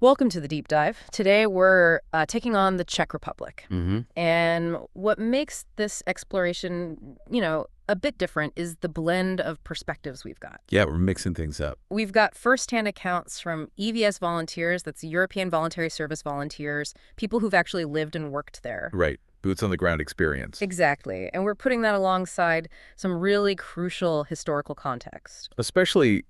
Welcome to the deep dive. Today we're taking on the Czech Republic. And what makes this exploration, a bit different is the blend of perspectives we've got. Yeah, we're mixing things up. We've got firsthand accounts from EVS volunteers, that's European Voluntary Service volunteers, people who've actually lived and worked there. Right. Boots on the ground experience. Exactly. And we're putting that alongside some really crucial historical context. Especially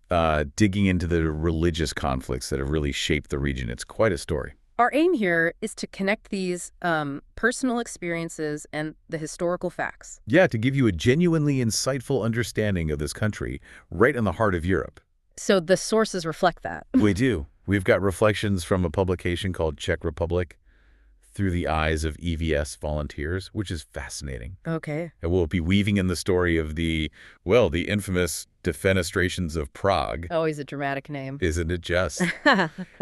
digging into the religious conflicts that have really shaped the region. It's quite a story. Our aim here is to connect these personal experiences and the historical facts. Yeah, to give you a genuinely insightful understanding of this country right in the heart of Europe. So the sources reflect that. We do. We've got reflections from a publication called Czech Republic through the eyes of EVS volunteers, which is fascinating. Okay. And we'll be weaving in the story of the infamous Defenestrations of Prague. Always a dramatic name. Isn't it just?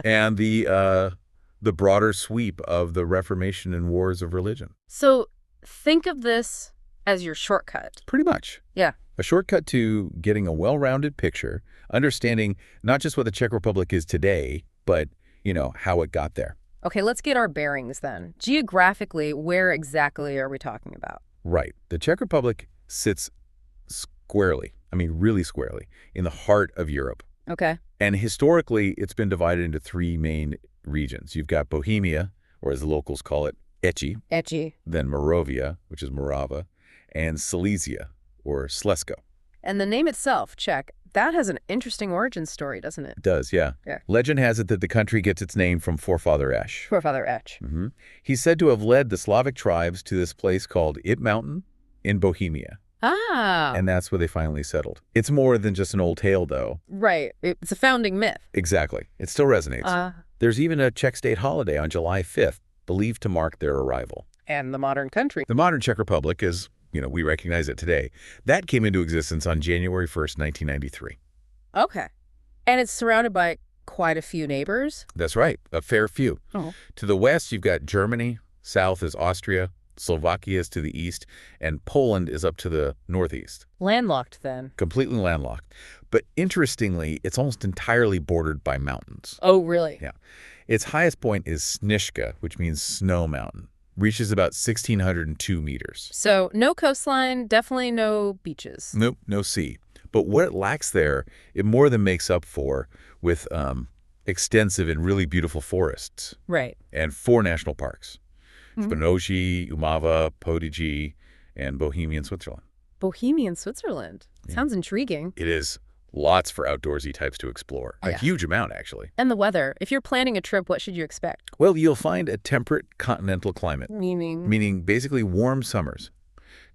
And the broader sweep of the Reformation and wars of religion. So think of this as your shortcut. Pretty much. Yeah. A shortcut to getting a well-rounded picture, understanding not just what the Czech Republic is today, but, how it got there. Okay, let's get our bearings then. Geographically, where exactly are we talking about? Right. The Czech Republic sits squarely, really squarely, in the heart of Europe. Okay. And historically, it's been divided into three main regions. You've got Bohemia, or as the locals call it, Ecce. Then Moravia, which is Morava, and Silesia, or Slezsko. And the name itself, Czech, that has an interesting origin story, doesn't it? It does, yeah. Legend has it that the country gets its name from forefather Esh. Forefather Esh. He's said to have led the Slavic tribes to this place called Ib Mountain in Bohemia. Ah. And that's where they finally settled. It's more than just an old tale, though. Right. It's a founding myth. Exactly. It still resonates. There's even a Czech state holiday on July 5th, believed to mark their arrival. And the modern country. The modern Czech Republic is, we recognize it today. That came into existence on January 1st, 1993. Okay. And it's surrounded by quite a few neighbors? That's right. A fair few. Oh. To the west, you've got Germany. South is Austria. Slovakia is to the east. And Poland is up to the northeast. Landlocked, then. Completely landlocked. But interestingly, it's almost entirely bordered by mountains. Oh, really? Yeah. Its highest point is Snižka, which means snow mountain. Reaches about 1,602 meters. So no coastline, definitely no beaches. Nope, no sea. But what it lacks there, it more than makes up for with extensive and really beautiful forests. Right. And 4 national parks. Spinoci, Umava, Podige, and Bohemian Switzerland. Bohemian Switzerland? Yeah. Sounds intriguing. It is. Lots for outdoorsy types to explore. A huge amount, actually. And the weather. If you're planning a trip, what should you expect? Well, you'll find a temperate continental climate. Meaning? Meaning basically warm summers.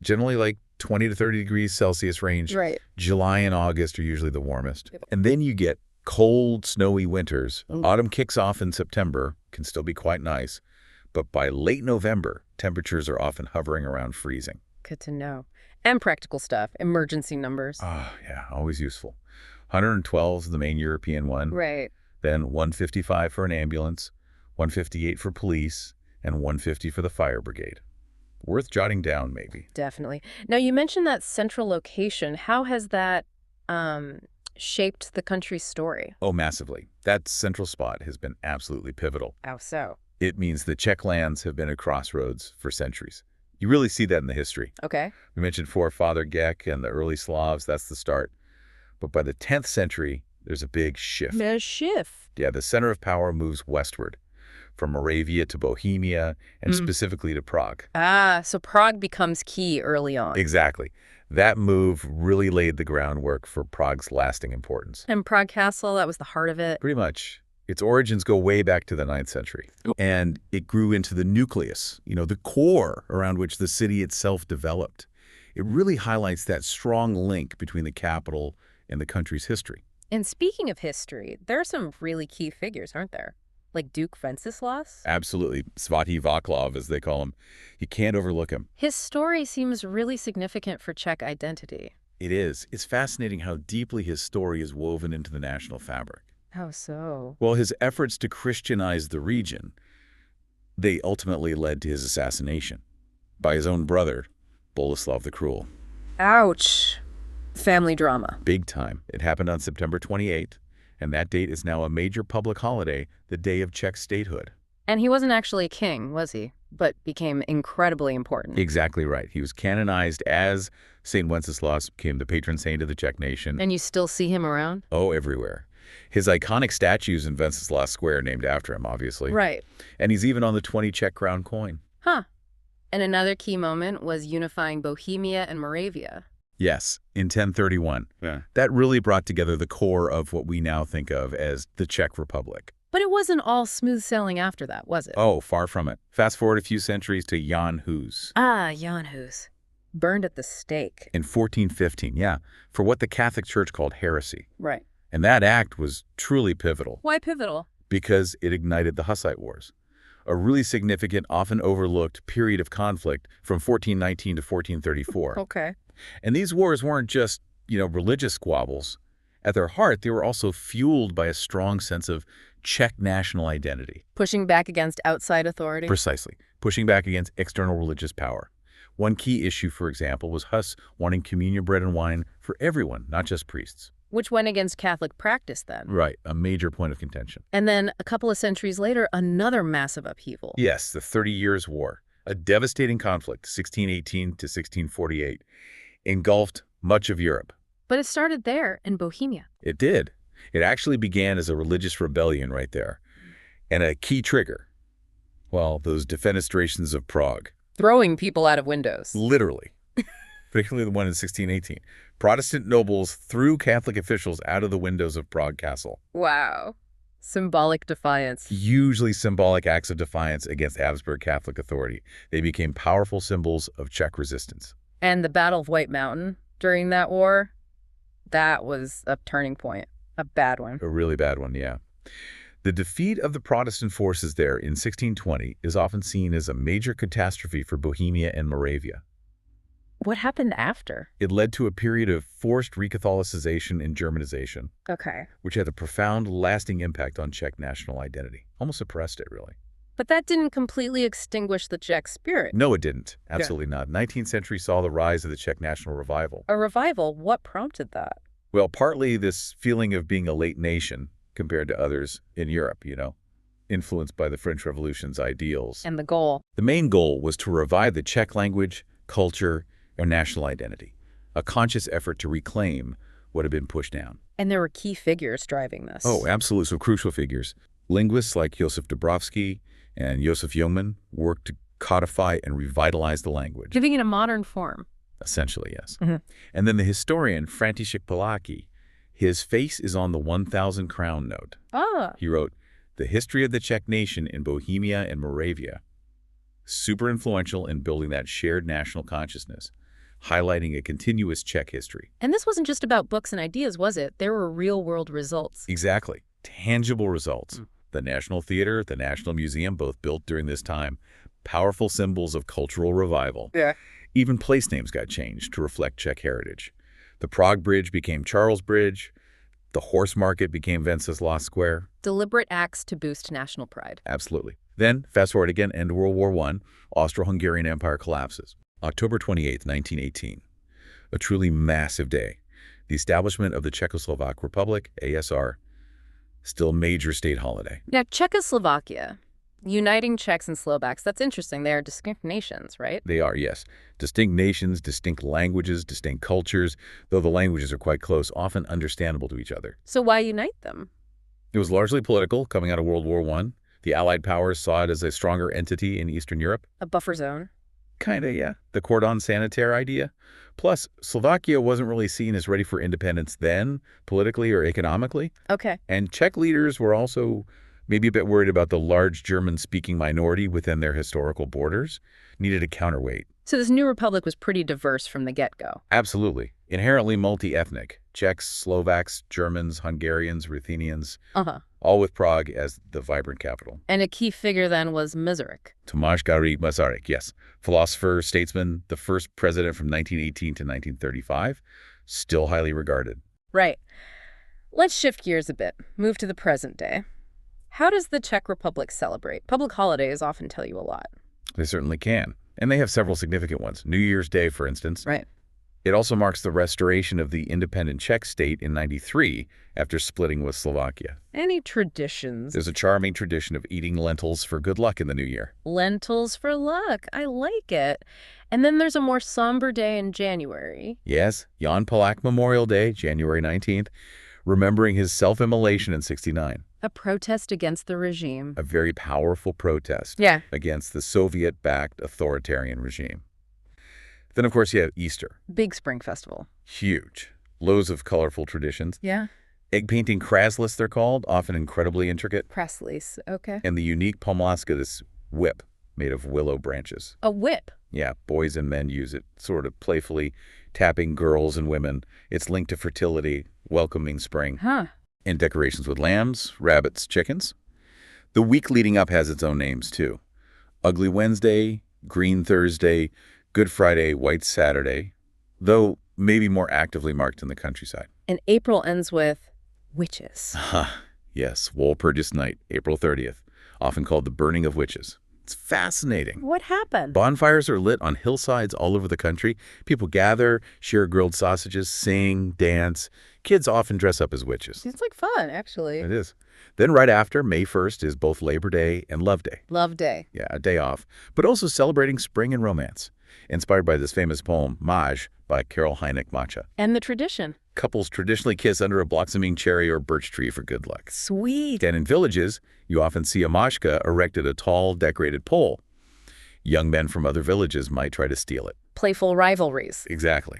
Generally like 20 to 30 degrees Celsius range. Right. July and August are usually the warmest. And then you get cold, snowy winters. Autumn kicks off in September. Can still be quite nice. But by late November, temperatures are often hovering around freezing. Good to know. And practical stuff. Emergency numbers. Oh, yeah. Always useful. 112 is the main European one. Right. Then 155 for an ambulance, 158 for police, and 150 for the fire brigade. Worth jotting down, maybe. Definitely. Now, you mentioned that central location. How has that shaped the country's story? Oh, massively. That central spot has been absolutely pivotal. How so? It means the Czech lands have been at crossroads for centuries. You really see that in the history. Okay. We mentioned forefather Gek and the early Slavs. That's the start. But by the 10th century, there's a big shift. A shift? Yeah, the center of power moves westward, from Moravia to Bohemia, and specifically to Prague. Ah, so Prague becomes key early on. Exactly. That move really laid the groundwork for Prague's lasting importance. And Prague Castle, that was the heart of it? Pretty much. Its origins go way back to the 9th century. And it grew into the nucleus, the core around which the city itself developed. It really highlights that strong link between the capital and the country's history. And speaking of history, there are some really key figures, aren't there? Like Duke Wenceslaus? Absolutely. Svatý Václav, as they call him. You can't overlook him. His story seems really significant for Czech identity. It is. It's fascinating how deeply his story is woven into the national fabric. How so? Well, his efforts to Christianize the region, they ultimately led to his assassination by his own brother, Boleslav the Cruel. Ouch. Family drama. Big time. It happened on September 28, And that date is now a major public holiday, the day of Czech statehood. And he wasn't actually a king, was he? But became incredibly important. Exactly right. He was canonized as St. Wenceslas, became the patron saint of the Czech nation. And you still see him around? Oh, everywhere. His iconic statues in Wenceslas Square named after him, obviously. Right. And he's even on the 20 Czech crown coin. Huh. And another key moment was unifying Bohemia and Moravia. Yes, in 1031. Yeah. That really brought together the core of what we now think of as the Czech Republic. But it wasn't all smooth sailing after that, was it? Oh, far from it. Fast forward a few centuries to Jan Hus. Ah, Jan Hus. Burned at the stake. In 1415, yeah, for what the Catholic Church called heresy. Right. And that act was truly pivotal. Why pivotal? Because it ignited the Hussite Wars, a really significant, often overlooked period of conflict from 1419 to 1434. Okay. And these wars weren't just, religious squabbles. At their heart, they were also fueled by a strong sense of Czech national identity. Pushing back against outside authority? Precisely. Pushing back against external religious power. One key issue, for example, was Hus wanting communion bread and wine for everyone, not just priests. Which went against Catholic practice then. Right, a major point of contention. And then a couple of centuries later, another massive upheaval. Yes, the 30 Years' War, a devastating conflict, 1618 to 1648, engulfed much of Europe. But it started there in Bohemia. It did. It actually began as a religious rebellion right there. And a key trigger, well, those Defenestrations of Prague. Throwing people out of windows. Literally. Particularly the one in 1618. Protestant nobles threw Catholic officials out of the windows of Prague Castle. Wow. Symbolic defiance. Usually symbolic acts of defiance against Habsburg Catholic authority. They became powerful symbols of Czech resistance. And the Battle of White Mountain during that war, that was a turning point. A bad one. A really bad one, yeah. The defeat of the Protestant forces there in 1620 is often seen as a major catastrophe for Bohemia and Moravia. What happened after? It led to a period of forced recatholicization and Germanization. Okay. Which had a profound, lasting impact on Czech national identity. Almost suppressed it, really. But that didn't completely extinguish the Czech spirit. No, it didn't. Absolutely not. 19th century saw the rise of the Czech national revival. A revival? What prompted that? Well, partly this feeling of being a late nation compared to others in Europe, influenced by the French Revolution's ideals. And the goal? The main goal was to revive the Czech language, culture, and national identity, a conscious effort to reclaim what had been pushed down. And there were key figures driving this. Oh, absolutely. So crucial figures. Linguists like Josef Dubrovsky and Josef Jungmann worked to codify and revitalize the language. Giving it a modern form. Essentially, yes. And then the historian František Palacký, his face is on the 1,000 crown note. Ah. He wrote, "The history of the Czech nation in Bohemia and Moravia." Super influential in building that shared national consciousness, highlighting a continuous Czech history. And this wasn't just about books and ideas, was it? There were real-world results. Exactly. Tangible results. The National Theater, the National Museum, both built during this time. Powerful symbols of cultural revival. Yeah. Even place names got changed to reflect Czech heritage. The Prague Bridge became Charles Bridge. The Horse Market became Wenceslas Square. Deliberate acts to boost national pride. Absolutely. Then, fast forward again, end of World War I, Austro-Hungarian Empire collapses. October 28, 1918. A truly massive day. The establishment of the Czechoslovak Republic, ASR, still a major state holiday. Now, Czechoslovakia, uniting Czechs and Slovaks, that's interesting. They are distinct nations, right? They are, yes. Distinct nations, distinct languages, distinct cultures, though the languages are quite close, often understandable to each other. So why unite them? It was largely political, coming out of World War I. The Allied powers saw it as a stronger entity in Eastern Europe. A buffer zone? Kinda, yeah. The cordon sanitaire idea. Plus, Slovakia wasn't really seen as ready for independence then, politically or economically. Okay. And Czech leaders were also maybe a bit worried about the large German-speaking minority within their historical borders, needed a counterweight. So this new republic was pretty diverse from the get-go. Absolutely. Inherently multi-ethnic. Czechs, Slovaks, Germans, Hungarians, Ruthenians, all with Prague as the vibrant capital. And a key figure then was Masaryk. Tomáš Garrigue Masaryk, yes. Philosopher, statesman, the first president from 1918 to 1935, still highly regarded. Right. Let's shift gears a bit, move to the present day. How does the Czech Republic celebrate? Public holidays often tell you a lot. They certainly can. And they have several significant ones. New Year's Day, for instance. Right. It also marks the restoration of the independent Czech state in '93 after splitting with Slovakia. Any traditions? There's a charming tradition of eating lentils for good luck in the new year. Lentils for luck. I like it. And then there's a more somber day in January. Yes, Jan Palach Memorial Day, January 19th, remembering his self-immolation in '69. A protest against the regime. A very powerful protest Yeah. against the Soviet-backed authoritarian regime. Then, of course, you have Easter. Big spring festival. Huge. Loads of colorful traditions. Yeah. Egg painting kraslets, they're called, often incredibly intricate. Presley's. Okay. And the unique pomlaska, this whip made of willow branches. A whip. Yeah, boys and men use it, sort of playfully tapping girls and women. It's linked to fertility, welcoming spring. Huh. And decorations with lambs, rabbits, chickens. The week leading up has its own names, too. Ugly Wednesday, Green Thursday, Good Friday, White Saturday, though maybe more actively marked in the countryside. And April ends with witches. Yes, Walpurgis Night, April 30th, often called the Burning of Witches. It's fascinating. What happened? Bonfires are lit on hillsides all over the country. People gather, share grilled sausages, sing, dance. Kids often dress up as witches. Seems like fun, actually. It is. Then right after, May 1st, is both Labor Day and Love Day. Love Day. Yeah, a day off, but also celebrating spring and romance. Inspired by this famous poem, Maj, by Karel Hynek Mácha. And the tradition. Couples traditionally kiss under a blossoming cherry or birch tree for good luck. Sweet. And in villages, you often see a mashka erected a tall, decorated pole. Young men from other villages might try to steal it. Playful rivalries. Exactly.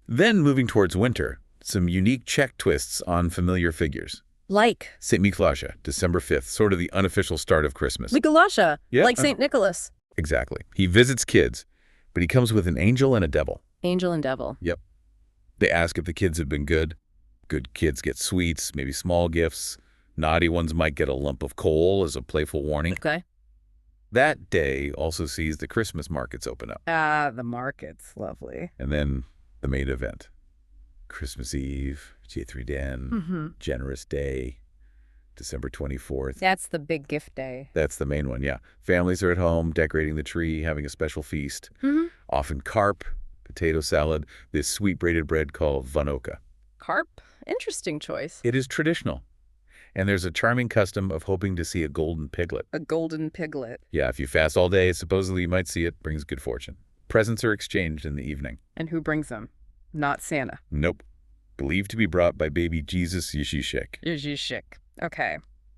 Then, moving towards winter, some unique Czech twists on familiar figures. Like? St. Mikuláš, December 5th, sort of the unofficial start of Christmas. Mikuláša. Yeah, Like St. Nicholas. Exactly. He visits kids, but he comes with an angel and a devil. Angel and devil. Yep. They ask if the kids have been good. Good kids get sweets, maybe small gifts. Naughty ones might get a lump of coal as a playful warning. Okay. That day also sees the Christmas markets open up. Ah, the markets. Lovely. And then the main event. Christmas Eve, J3 Den, Generous Day, December 24th. That's the big gift day. That's the main one, yeah. Families are at home, decorating the tree, having a special feast. Often carp, potato salad, this sweet braided bread called vanoka. Carp? Interesting choice. It is traditional. And there's a charming custom of hoping to see a golden piglet. A golden piglet. Yeah, if you fast all day, supposedly you might see it, brings good fortune. Presents are exchanged in the evening. And who brings them? Not Santa. Nope. Believed to be brought by baby Jesus Ježíšek. Ježíšek. Okay.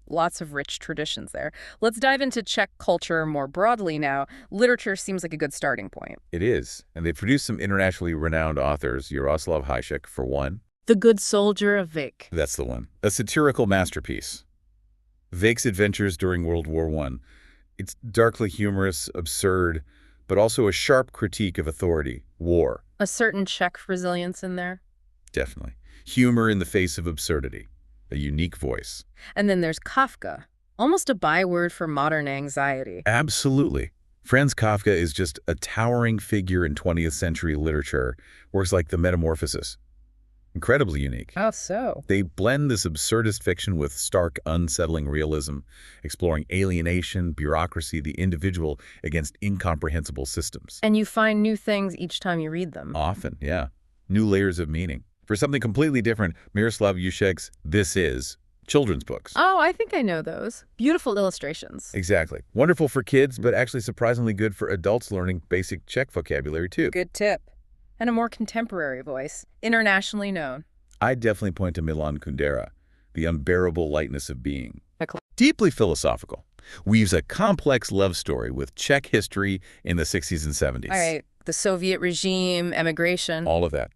Lots of rich traditions there. Let's dive into Czech culture more broadly now. Literature seems like a good starting point. It is. And they produced some internationally renowned authors, Jaroslav Hašek, for one. The Good Soldier of Vic. That's the one. A satirical masterpiece. Vic's adventures during World War I. It's darkly humorous, absurd, but also a sharp critique of authority, war. A certain Czech resilience in there. Definitely. Humor in the face of absurdity. A unique voice. And then there's Kafka, almost a byword for modern anxiety. Absolutely. Franz Kafka is just a towering figure in 20th century literature, works like The Metamorphosis. Incredibly unique. How so? They blend this absurdist fiction with stark, unsettling realism, exploring alienation, bureaucracy, the individual against incomprehensible systems. And you find new things each time you read them. Often, yeah. New layers of meaning. For something completely different, Miroslav Jušek's This Is, children's books. Oh, I think I know those. Beautiful illustrations. Exactly. Wonderful for kids, but actually surprisingly good for adults learning basic Czech vocabulary, too. Good tip. And a more contemporary voice, internationally known. I'd definitely point to Milan Kundera, The Unbearable Lightness of Being. Deeply philosophical. Weaves a complex love story with Czech history in the 60s and 70s. All right. The Soviet regime, emigration. All of that.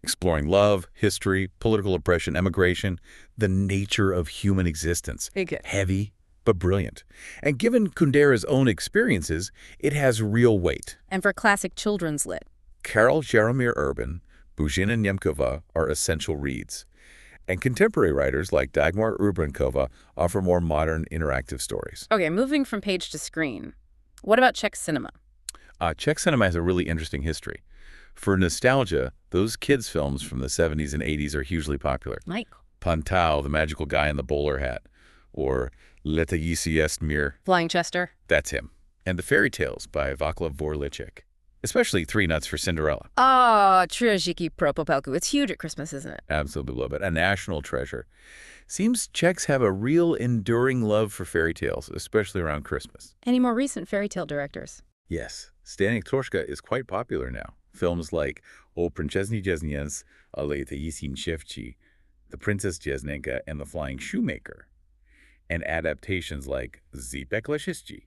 Exploring love, history, political oppression, emigration, the nature of human existence. Heavy, but brilliant. And given Kundera's own experiences, it has real weight. And for classic children's lit. Karel Jaromír Urban, Božena Němcová are essential reads. And contemporary writers like Dagmar Urbankova offer more modern, interactive stories. Okay, moving from page to screen. What about Czech cinema? Czech cinema has a really interesting history. For nostalgia, those kids' films from the 70s and 80s are hugely popular. Like? Pantau, the magical guy in the bowler hat. Or Letající Estmír. Flying Chester? That's him. And the fairy tales by Václav Vorlicek. especially Three Nuts for Cinderella. Ah, Trzyki pro Popelku. It's huge at Christmas, isn't it? Absolutely love it. A national treasure. Seems Czechs have a real enduring love for fairy tales, especially around Christmas. Any more recent fairy tale directors? Yes, Stanek Troška is quite popular now. Films like O Princezny Jezniec, Ale Tajísin Ševčí, The Princess Jeznenka, and The Flying Shoemaker, and adaptations like Zípek Lešistí,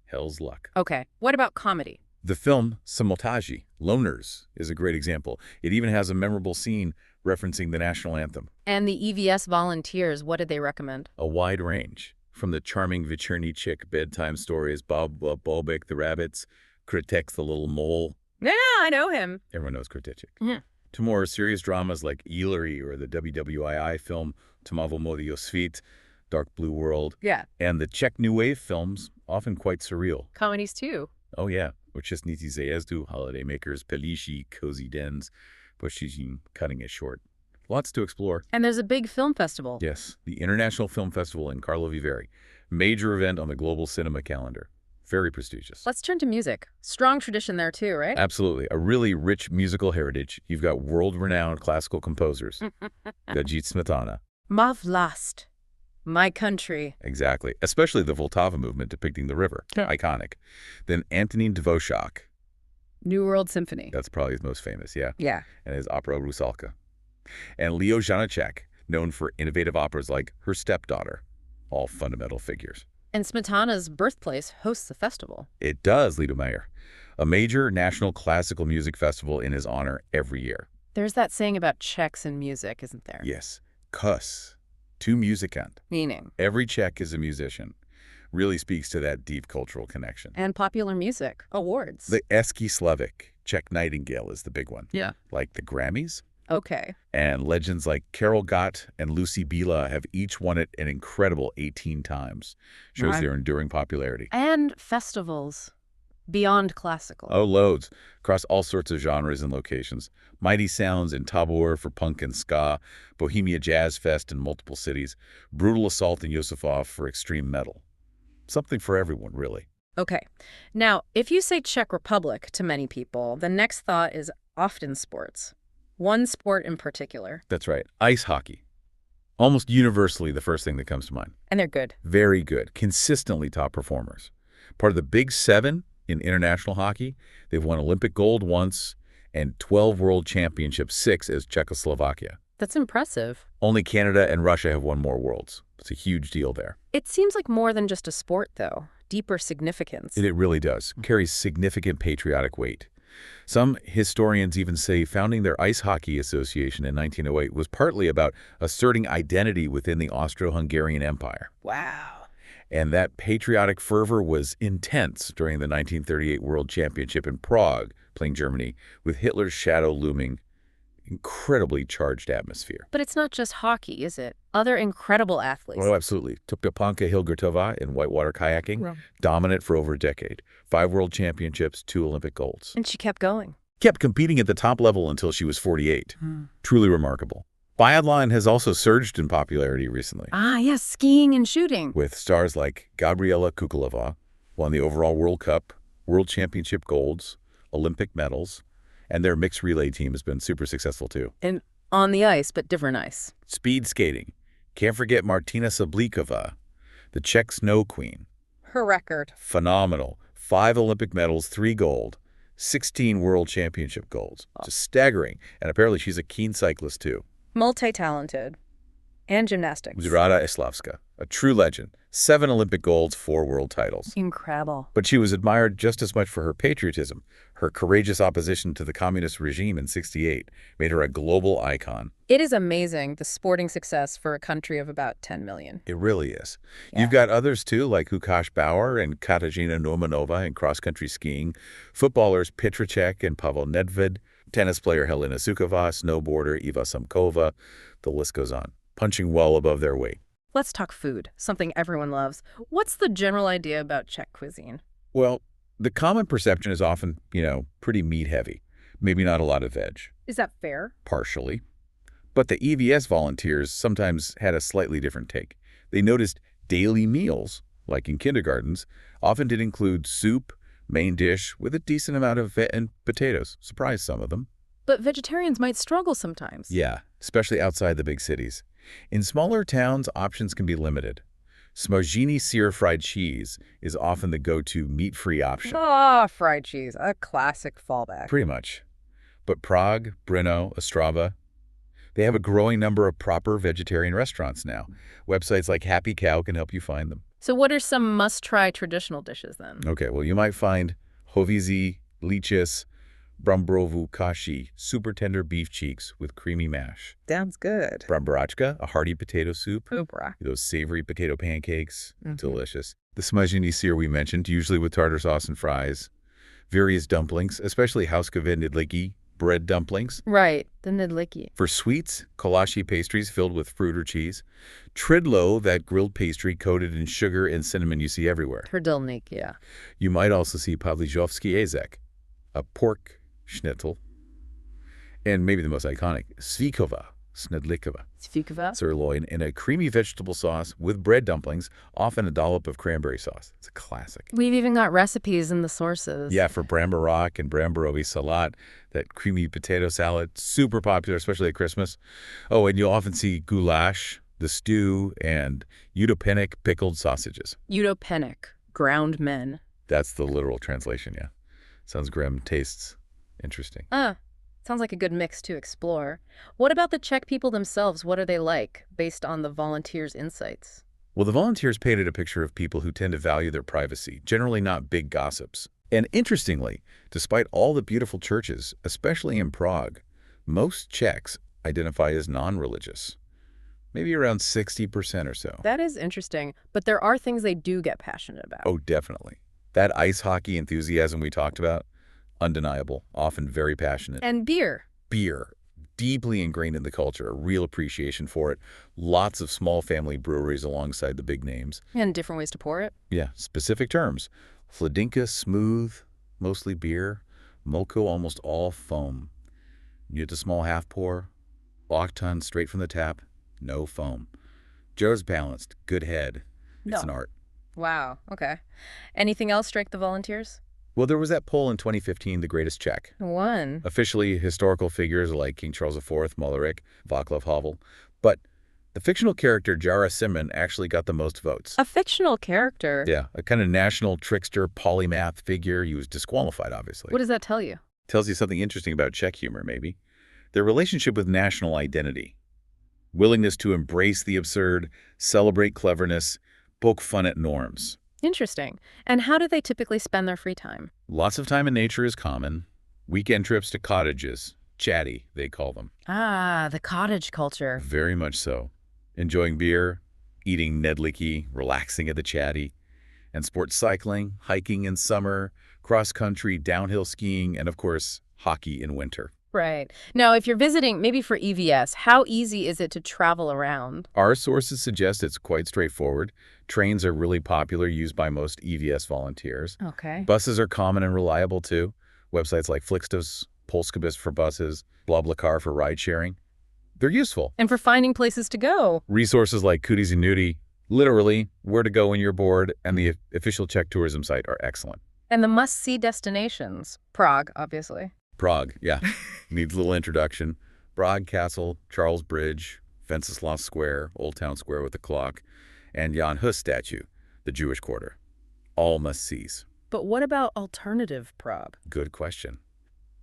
Hell's Luck. Okay, what about comedy? The film Samotaži, Loners, is a great example. It even has a memorable scene referencing the national anthem. And the EVS volunteers, what did they recommend? A wide range, from the charming Večerníček bedtime stories, Bob Bobek the Rabbits, Kritek the Little Mole. Yeah, I know him. Everyone knows Kritek. Yeah. To more serious dramas like Ilari or the WWII film Tmavo Modio Svit, Dark Blue World. Yeah. And the Czech New Wave films, often quite surreal. Comedies too. Oh yeah, Očistníci zájezdu, Holiday Makers, Pelíši, Cozy Dens, Boštížin, cutting it short. Lots to explore. And there's a big film festival. Yes, the International Film Festival in Karlovy Vary. Major event on the global cinema calendar. Very prestigious. Let's turn to music. Strong tradition there too, right? Absolutely. A really rich musical heritage. You've got world-renowned classical composers. Gajit Smetana. Ma vlast. My country. Exactly. Especially the Vltava movement depicting the river. Yeah. Iconic. Then Antonín Dvořák. New World Symphony. That's probably his most famous, yeah. Yeah. And his opera Rusalka. And Leo Janáček, known for innovative operas like Her Stepdaughter. All fundamental figures. And Smetana's birthplace hosts the festival. It does, Liedermeyer. A major national classical music festival in his honor every year. There's that saying about Czechs and music, isn't there? Yes. Kus. To muzikant. Meaning? Every Czech is a musician. Really speaks to that deep cultural connection. And popular music. Awards. The Eski Slavic, Czech Nightingale, is the big one. Yeah. Like the Grammys. Okay. And legends like Karel Gott and Lucy Bila have each won it an incredible 18 times. Shows Right. their enduring popularity. And festivals. Beyond classical. Oh, loads. Across all sorts of genres and locations. Mighty Sounds in Tabor for punk and ska. Bohemia Jazz Fest in multiple cities. Brutal Assault in Yosifov for extreme metal. Something for everyone, really. Okay. Now, if you say Czech Republic to many people, the next thought is often sports. One sport in particular. That's right. Ice hockey. Almost universally the first thing that comes to mind. And they're good. Very good. Consistently top performers. Part of the Big Seven in international hockey. They've won Olympic gold once and 12 World Championships, 6 as Czechoslovakia. That's impressive. Only Canada and Russia have won more worlds. It's a huge deal there. It seems like more than just a sport, though. Deeper significance. It really does. Carries significant patriotic weight. Some historians even say founding their Ice Hockey Association in 1908 was partly about asserting identity within the Austro-Hungarian Empire. Wow. And that patriotic fervor was intense during the 1938 World Championship in Prague, playing Germany, with Hitler's shadow looming. Incredibly charged atmosphere. But it's not just hockey, is it? Other incredible athletes. Oh, absolutely. Tuptapanka Hilgertova in whitewater kayaking, Yeah. dominant for over a decade. 5 World Championships, 2 Olympic golds. And she kept going. Kept competing at the top level until she was 48. Truly remarkable. Biathlon has also surged in popularity recently, Ah, yes, skiing and shooting. with stars like Gabriela Kukulova, won the overall World Cup, World Championship golds, Olympic medals, and their mixed relay team has been super successful too. And on the ice, but different ice. Speed skating. Can't forget Martina Sablikova, the Czech snow queen. Her record. Phenomenal. 5 Olympic medals, 3 gold, 16 World Championship golds. Just staggering. And apparently she's a keen cyclist too. Multi-talented. And gymnastics. Zurada Islavska, a true legend. 7 Olympic golds, 4 world titles. Incredible. But she was admired just as much for her patriotism. Her courageous opposition to the communist regime in '68 made her a global icon. It is amazing, the sporting success for a country of about 10 million. It really is. Yeah. You've got others too, like Hukash Bauer and Katarzyna Normanova in cross-country skiing, footballers Petracek and Pavel Nedved, tennis player Helena Sukova, snowboarder Eva Samkova. The list goes on, punching well above their weight. Let's talk food, something everyone loves. What's the general idea about Czech cuisine? Well, the common perception is often, pretty meat-heavy. Maybe not a lot of veg. Is that fair? Partially. But the EVS volunteers sometimes had a slightly different take. They noticed daily meals, like in kindergartens, often did include soup, Main dish with a decent amount of vet and potatoes. Surprised some of them. But vegetarians might struggle sometimes. Yeah, especially outside the big cities. In smaller towns, options can be limited. Smorzini sear fried cheese is often the go-to meat-free option. Ah, fried cheese, a classic fallback. Pretty much. But Prague, Brno, Ostrava, they have a growing number of proper vegetarian restaurants now. Websites like Happy Cow can help you find them. So what are some must-try traditional dishes then? Okay, well, you might find hovizi, lichis, brambrovu kashi, super tender beef cheeks with creamy mash. Sounds good. Brambarachka, a hearty potato soup. Ubra. Those savory potato pancakes, delicious. The smorzini sear we mentioned, usually with tartar sauce and fries. Various dumplings, especially hauskava nidliki, bread dumplings. Right, the nidliki. For sweets, kolashi pastries filled with fruit or cheese. Tridlo, that grilled pastry coated in sugar and cinnamon you see everywhere. Trdilnik, yeah. You might also see pavližovský jezek, a pork schnitzel, and maybe the most iconic, svikova, snedlikova, sirloin, in a creamy vegetable sauce with bread dumplings, often a dollop of cranberry sauce. It's a classic. We've even got recipes in the sources. Yeah, for brambarach and brambarovi salat, that creamy potato salad, super popular, especially at Christmas. Oh, and you'll often see goulash, the stew, and udopenic pickled sausages. Udopenic, ground men. That's the literal translation, yeah. Sounds grim, tastes interesting. Sounds like a good mix to explore. What about the Czech people themselves? What are they like, based on the volunteers' insights? Well, the volunteers painted a picture of people who tend to value their privacy, generally not big gossips. And interestingly, despite all the beautiful churches, especially in Prague, most Czechs identify as non-religious. Maybe around 60% or so. That is interesting, but there are things they do get passionate about. Oh, definitely. That ice hockey enthusiasm we talked about, undeniable, often very passionate. And beer. Beer, deeply ingrained in the culture, a real appreciation for it. Lots of small family breweries alongside the big names. And different ways to pour it. Yeah, specific terms. Fladinka, smooth, mostly beer. Moko, almost all foam. You get a small half pour. Octon, straight from the tap, no foam. Joe's balanced, good head. It's an art. Wow, okay. Anything else strike the volunteers? Well, there was that poll in 2015, The Greatest Czech. One. Officially, historical figures like King Charles IV, Malaric, Václav Havel. But the fictional character Jara Simon actually got the most votes. A fictional character? Yeah, a kind of national trickster, polymath figure. He was disqualified, obviously. What does that tell you? Tells you something interesting about Czech humor, maybe. Their relationship with national identity. Willingness to embrace the absurd, celebrate cleverness, poke fun at norms. Interesting. And how do they typically spend their free time? Lots of time in nature is common. Weekend trips to cottages. Chatty, they call them. Ah, the cottage culture. Very much so. Enjoying beer, eating nedliki, relaxing at the chatty, and sports cycling, hiking in summer, cross-country, downhill skiing, and of course, hockey in winter. Right. Now, if you're visiting, maybe for EVS, how easy is it to travel around? Our sources suggest it's quite straightforward. Trains are really popular, used by most EVS volunteers. Okay. Buses are common and reliable, too. Websites like Flixbus, Polskabus for buses, BlaBlaCar for ride-sharing. They're useful. And for finding places to go. Resources like cuisine, literally, where to go when you're bored, and the official Czech tourism site are excellent. And the must-see destinations. Prague, obviously. Prague, yeah. Needs a little introduction. Prague Castle, Charles Bridge, Wenceslas Square, Old Town Square with the clock, and Jan Hus statue, the Jewish Quarter. All must-sees. But what about alternative Prague? Good question.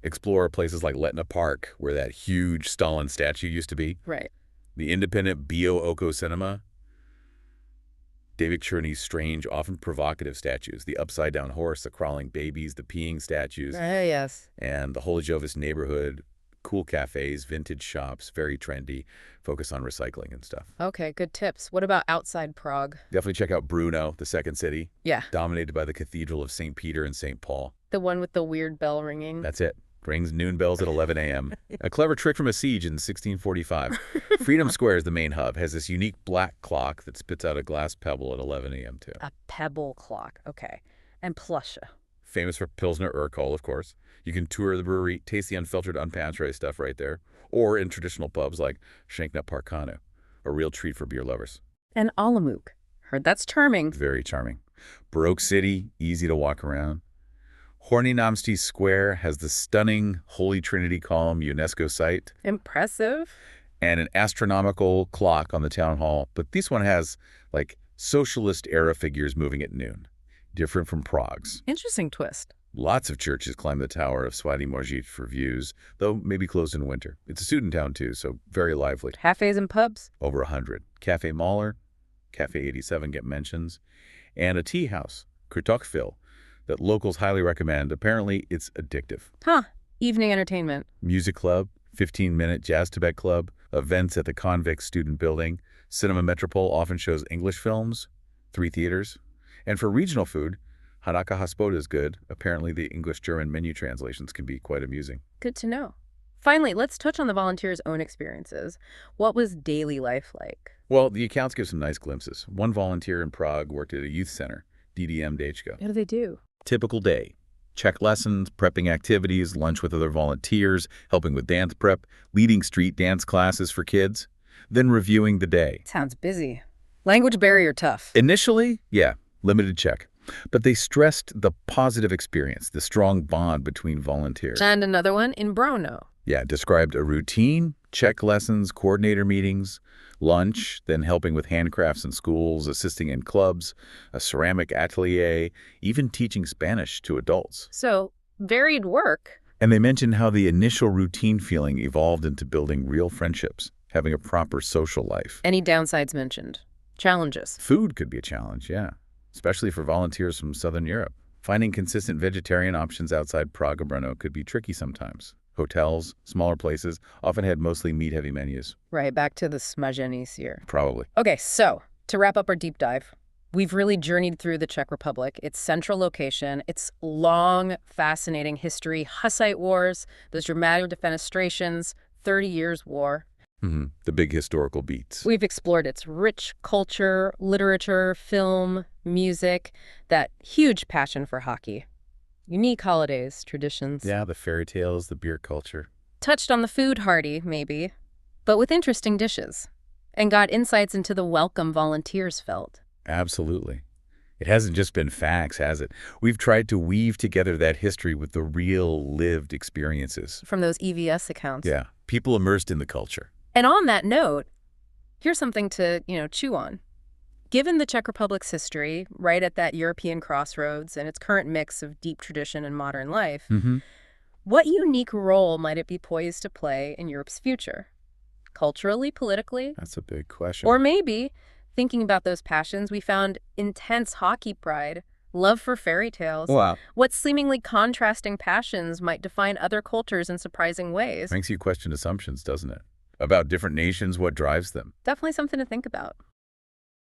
Explore places like Letna Park, where that huge Stalin statue used to be. Right. The independent Bio Oko Cinema. David Cherney's strange, often provocative statues. The upside-down horse, the crawling babies, the peeing statues. Yes. And the Holy Jovis neighborhood. Cool cafes, vintage shops, very trendy. Focus on recycling and stuff. Okay, good tips. What about outside Prague? Definitely check out Brno, the second city. Yeah. Dominated by the Cathedral of St. Peter and St. Paul. The one with the weird bell ringing? That's it. Rings noon bells at 11 a.m. A clever trick from a siege in 1645. Freedom Square is the main hub. Has this unique black clock that spits out a glass pebble at 11 a.m. too. A pebble clock. Okay. And Plusha. Famous for Pilsner Urquell, of course. You can tour the brewery, taste the unfiltered, unpasteurized stuff right there. Or in traditional pubs like Shankna Parkanu. A real treat for beer lovers. And Olomouc. Heard that's charming. Very charming. Baroque city, easy to walk around. Horny Square has the stunning Holy Trinity Column UNESCO site Impressive. and an astronomical clock on the town hall, but this one has, like, socialist-era figures moving at noon, different from Prague's. Interesting twist. Lots of churches climb the tower of Svatý Mořič for views, though maybe closed in winter. It's a student town, too, so very lively. Cafes and pubs? Over 100. Café Mahler, Café 87 get mentions, and a tea house, Krtochvil, that locals highly recommend. Apparently, it's addictive. Huh. Evening entertainment. Music club, 15-minute jazz Tibet club, events at the Convict Student Building. Cinema Metropole often shows English films, 3 theaters. And for regional food, Hanaka Hospoda is good. Apparently, the English-German menu translations can be quite amusing. Good to know. Finally, let's touch on the volunteers' own experiences. What was daily life like? Well, the accounts give some nice glimpses. One volunteer in Prague worked at a youth center, DDM Dečko. What do they do? Typical day. Czech lessons, prepping activities, lunch with other volunteers, helping with dance prep, leading street dance classes for kids, then reviewing the day. Sounds busy. Language barrier tough. Initially, yeah, limited Czech. But they stressed the positive experience, the strong bond between volunteers. And another one in Brno. Yeah, described a routine, Czech lessons, coordinator meetings, lunch, then helping with handcrafts in schools, assisting in clubs, a ceramic atelier, even teaching Spanish to adults. So, varied work. And they mentioned how the initial routine feeling evolved into building real friendships, having a proper social life. Any downsides mentioned? Challenges? Food could be a challenge, yeah, especially for volunteers from Southern Europe. Finding consistent vegetarian options outside Prague or Brno could be tricky sometimes. Hotels, smaller places, often had mostly meat-heavy menus. Right, back to the smažený here. Probably. Okay, so, to wrap up our deep dive, we've really journeyed through the Czech Republic, its central location, its long, fascinating history, Hussite wars, those dramatic defenestrations, 30 Years' War. The big historical beats. We've explored its rich culture, literature, film, music, that huge passion for hockey. Unique holidays, traditions. Yeah, the fairy tales, the beer culture. Touched on the food hearty, maybe, but with interesting dishes. And got insights into the welcome volunteers felt. Absolutely. It hasn't just been facts, has it? We've tried to weave together that history with the real lived experiences. From those EVS accounts. Yeah, people immersed in the culture. And on that note, here's something to, chew on. Given the Czech Republic's history, right at that European crossroads, and its current mix of deep tradition and modern life, what unique role might it be poised to play in Europe's future? Culturally, politically? That's a big question. Or maybe, thinking about those passions, we found intense hockey pride, love for fairy tales. Wow. What seemingly contrasting passions might define other cultures in surprising ways? Makes you question assumptions, doesn't it? About different nations, what drives them. Definitely something to think about.